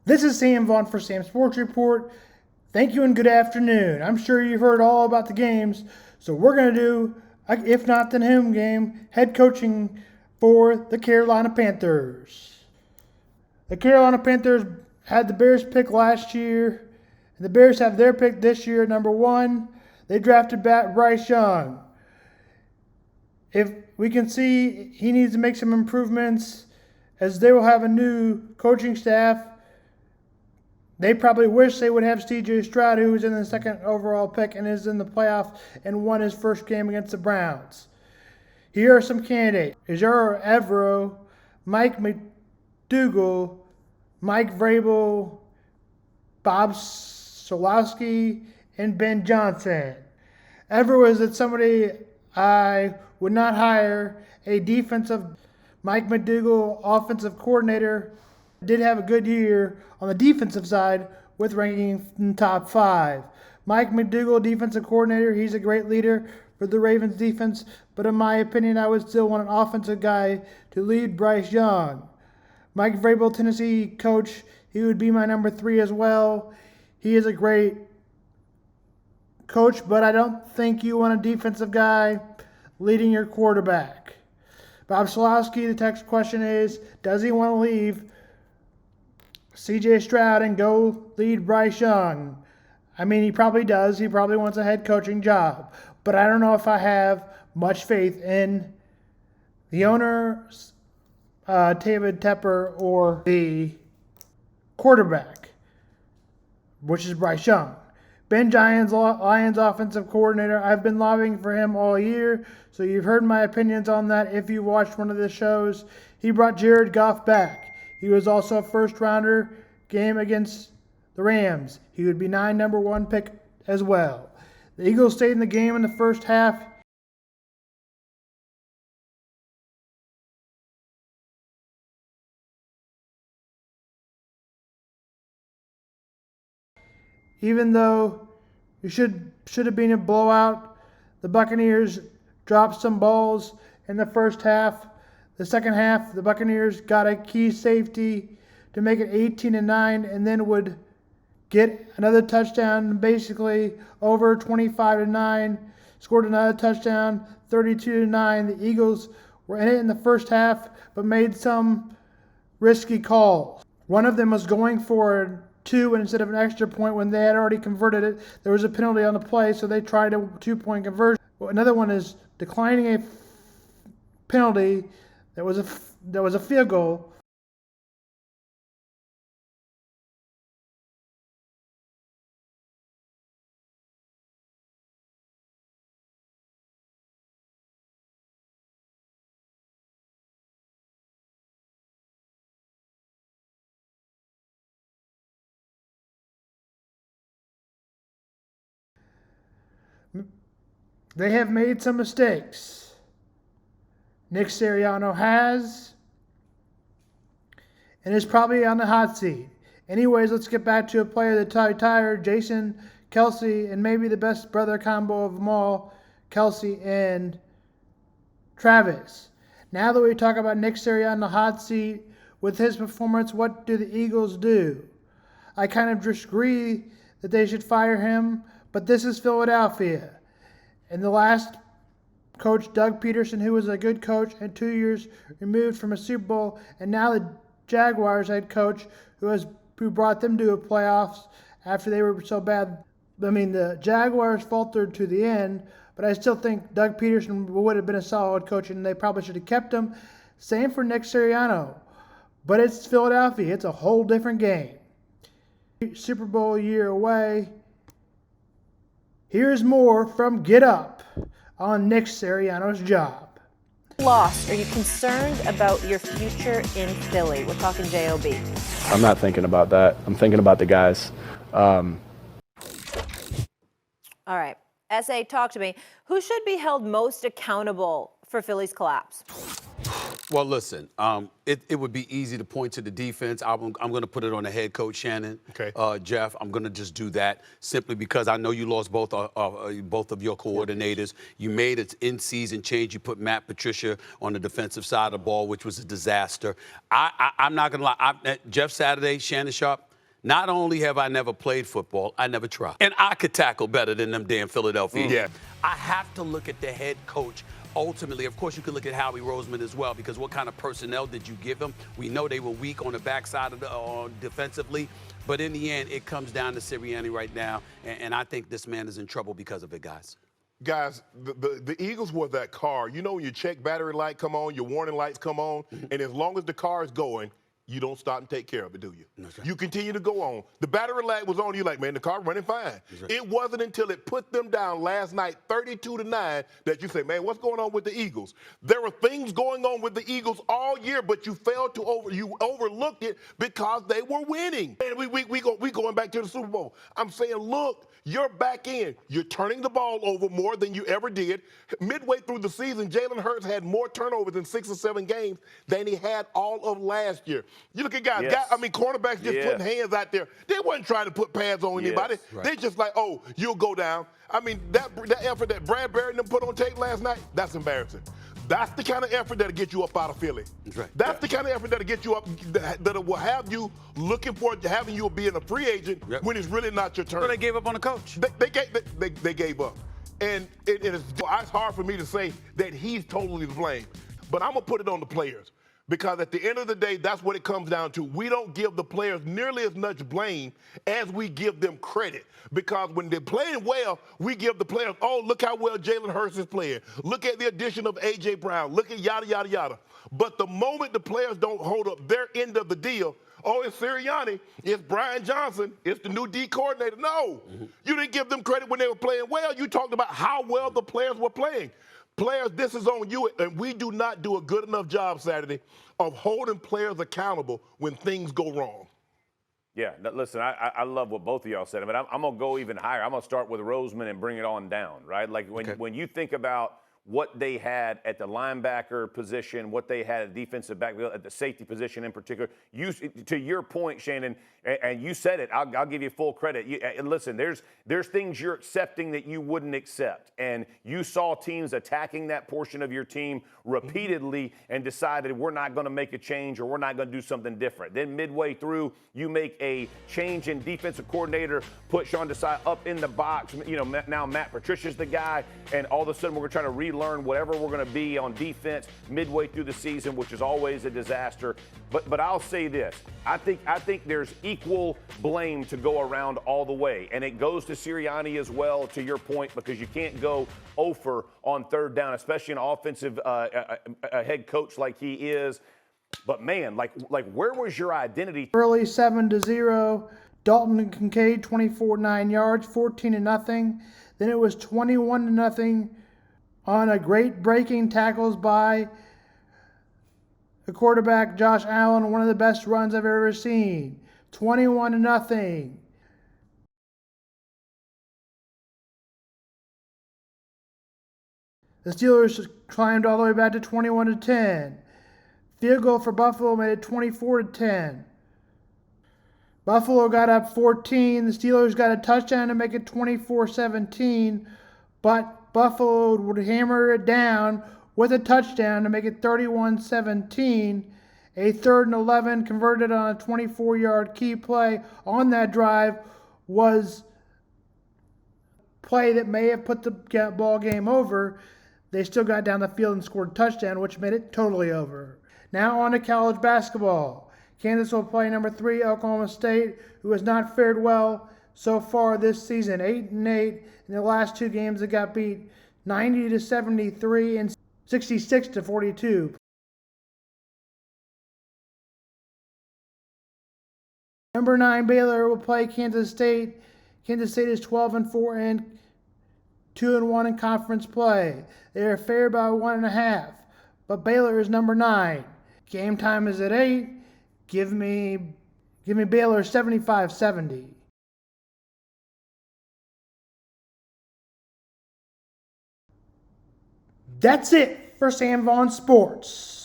This is Sam Vaughn for Sam Sports Report. Thank you and good afternoon. I'm sure you've heard all about the games, so we're going to do, if not the home game, head coaching for the Carolina Panthers. The Carolina Panthers had the Bears pick last year, and the Bears have their pick this year, number 1. They drafted Bryce Young. If we can see, he needs to make some improvements as they will have a new coaching staff. They probably wish they would have C.J. Stroud, who was in the second overall pick and is in the playoff and won his first game against the Browns. Here are some candidates: Ejiro Evero, Mike McDougal, Mike Vrabel, Bob Solowski, and Ben Johnson. Evero is that somebody I would not hire. A defensive Mike McDougal, offensive coordinator, did have a good year on the defensive side with ranking in top 5. Mike McDougal, defensive coordinator, he's a great leader for the Ravens defense, but in my opinion, I would still want an offensive guy to lead Bryce Young. Mike Vrabel, Tennessee coach, he would be my number 3 as well. He is a great coach, but I don't think you want a defensive guy leading your quarterback. Bob Solowski, the text question is, does he want to leave C.J. Stroud and go lead Bryce Young? I mean, he probably does. He probably wants a head coaching job. But I don't know if I have much faith in the owner, David Tepper, or the quarterback, which is Bryce Young. Ben Giants, Lions offensive coordinator. I've been lobbying for him all year, so you've heard my opinions on that if you watched one of the shows. He brought Jared Goff back. He was also a first-rounder game against the Rams. He would be number 1 pick as well. The Eagles stayed in the game in the first half. Even though it should have been a blowout, the Buccaneers dropped some balls in the first half. The second half, the Buccaneers got a key safety to make it 18-9, and then would get another touchdown, basically over 25-9. Scored another touchdown, 32-9. The Eagles were in it in the first half, but made some risky calls. One of them was going for 2 instead of an extra point when they had already converted it. There was a penalty on the play, so they tried a 2-point conversion. Another one is declining a penalty that was a field goal. They have made some mistakes. Nick Sirianni has, and is probably on the hot seat. Anyways, let's get back to a player that tired, Jason Kelce, and maybe the best brother combo of them all, Kelce and Travis. Now that we talk about Nick Sirianni on the hot seat with his performance, what do the Eagles do? I kind of disagree that they should fire him, but this is Philadelphia. And the last coach, Doug Peterson, who was a good coach and 2 years removed from a Super Bowl, and now the Jaguars head coach who brought them to a playoffs after they were so bad. I mean, the Jaguars faltered to the end, but I still think Doug Peterson would have been a solid coach, and they probably should have kept him. Same for Nick Sirianni. But it's Philadelphia. It's a whole different game. Super Bowl year away. Here's more from Get Up on Nick Sirianni's job. Lost. Are you concerned about your future in Philly? We're talking J.O.B. I'm not thinking about that. I'm thinking about the guys. All right. S.A., talk to me. Who should be held most accountable for Philly's collapse? Well, listen, it would be easy to point to the defense. I'm going to put it on the head coach, Shannon. Okay. Jeff, I'm going to just do that simply because I know you lost both of your coordinators. You made an in-season change. You put Matt Patricia on the defensive side of the ball, which was a disaster. I'm not going to lie. Jeff Saturday, Shannon Sharp, Not only have I never played football, I never tried. And I could tackle better than them damn Philadelphia. Yeah. I have to look at the head coach. Ultimately, of course, you can look at Howie Roseman as well, because what kind of personnel did you give him? We know they were weak on the backside of the defensively, but in the end, it comes down to Sirianni right now, and I think this man is in trouble because of it, guys. Guys, the Eagles were that car. You know, when your check battery light come on, your warning lights come on, and as long as the car is going, you don't stop and take care of it, do you? That's right. You continue to go on. The battery light was on. You like, man, the car running fine. Right. It wasn't until it put them down last night, 32-9, that you say, man, what's going on with the Eagles? There were things going on with the Eagles all year, but you failed to you overlooked it because they were winning. And we going back to the Super Bowl. I'm saying, look, you're back in. You're turning the ball over more than you ever did. Midway through the season, Jalen Hurts had more turnovers in 6 or 7 games than he had all of last year. You look at guys, cornerbacks just putting hands out there. They wasn't trying to put pads on anybody. Right. They just like, oh, you'll go down. I mean, that effort that Bradbury and them put on tape last night, that's embarrassing. That's the kind of effort that'll get you up out of Philly. That's right. That's the kind of effort that'll get you up, that will have you looking for having you being a free agent when it's really not your turn. So they gave up on the coach. They gave up. And it's hard for me to say that he's totally to blame. But I'm going to put it on the players. Because at the end of the day, that's what it comes down to. We don't give the players nearly as much blame as we give them credit. Because when they're playing well, we give the players, oh, look how well Jalen Hurts is playing. Look at the addition of A.J. Brown. Look at yada, yada, yada. But the moment the players don't hold up their end of the deal, oh, it's Sirianni, it's Brian Johnson, it's the new D coordinator. No, you didn't give them credit when they were playing well. You talked about how well the players were playing. Players, this is on you, and we do not do a good enough job Saturday of holding players accountable when things go wrong. Yeah, listen, I love what both of y'all said. I mean, I'm going to go even higher. I'm going to start with Roseman and bring it on down, right? Like when you think about what they had at the linebacker position, what they had at defensive backfield, at the safety position in particular. To your point, Shannon, and you said it, I'll give you full credit. Listen, there's things you're accepting that you wouldn't accept. And you saw teams attacking that portion of your team repeatedly and decided we're not going to make a change or we're not going to do something different. Then midway through, you make a change in defensive coordinator, put Sean Desai up in the box. You know, now Matt Patricia's the guy, and all of a sudden we're going to try to relearn whatever we're going to be on defense midway through the season, which is always a disaster. But I'll say this. I think there's equal blame to go around all the way. And it goes to Sirianni as well, to your point, because you can't go over on third down, especially an offensive head coach like he is. But, man, like where was your identity? Early 7-0. Dalton and Kincaid, 24-9 yards, 14-0. Then it was 21-0 on a great breaking tackles by the quarterback, Josh Allen, one of the best runs I've ever seen. 21-0. The Steelers climbed all the way back to 21-10. Field goal for Buffalo made it 24-10. Buffalo got up 14. The Steelers got a touchdown to make it 24-17, but Buffalo would hammer it down with a touchdown to make it 31-17. A 3rd and 11 converted on a 24-yard key play on that drive was play that may have put the ball game over. They still got down the field and scored a touchdown, which made it totally over. Now on to college basketball. Kansas will play number 3 Oklahoma State, who has not fared well so far this season. 8-8 in the last 2 games. They got beat 90-73 and 66-42. Number 9 Baylor will play Kansas State. Kansas State is 12-4 and 2-1 in conference play. They are favored by 1.5, but Baylor is number 9. Game time is at 8. Give me Baylor 75-70. That's it for Sam Vaughn Sports.